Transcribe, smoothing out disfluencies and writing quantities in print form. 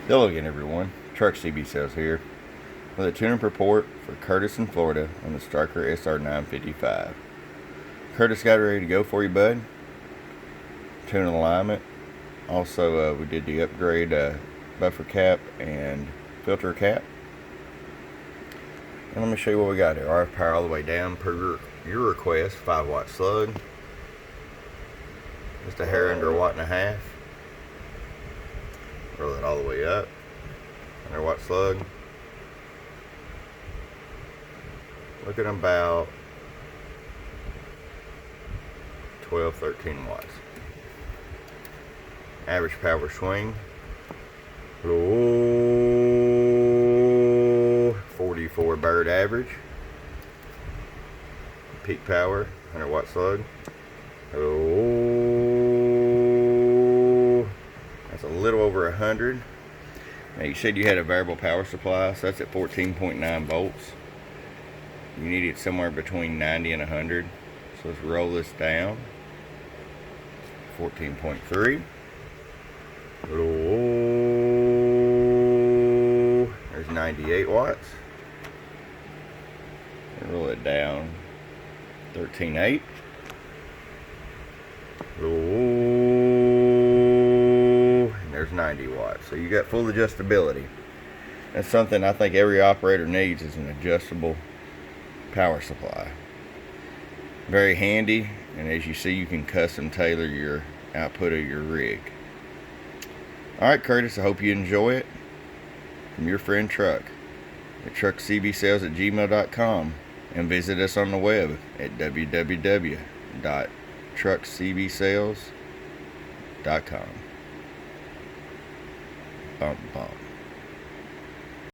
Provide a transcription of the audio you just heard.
Hello again, everyone. Truck CB Sales here with a tuning report for Kurtis in Florida on the Stryker SR-955. Kurtis got it ready to go for you, bud. Tune alignment. Also, we did the upgrade buffer cap and filter cap. And let me show you what we got here. RF power all the way down per your request. 5-watt slug. Just a hair under 1.5 watts. Roll it all the way up. 100-watt slug. Looking about 12-13 watts. Average power swing. 44 bird average. Peak power, 100-watt slug. That's a little over 100. Now you said you had a variable power supply, so that's at 14.9 volts. You need it somewhere between 90 and 100. So let's roll this down. 14.3. There's 98 watts. And roll it down. 13.8. There's 90 watts. So you got full adjustability. That's something I think every operator needs, is an adjustable power supply. Very handy, and as you see, you can custom tailor your output of your rig. Alright, Kurtis, I hope you enjoy it. From your friend Truck at truckcbsales@gmail.com, and visit us on the web at www.truckcbsales.com. Bump, bump.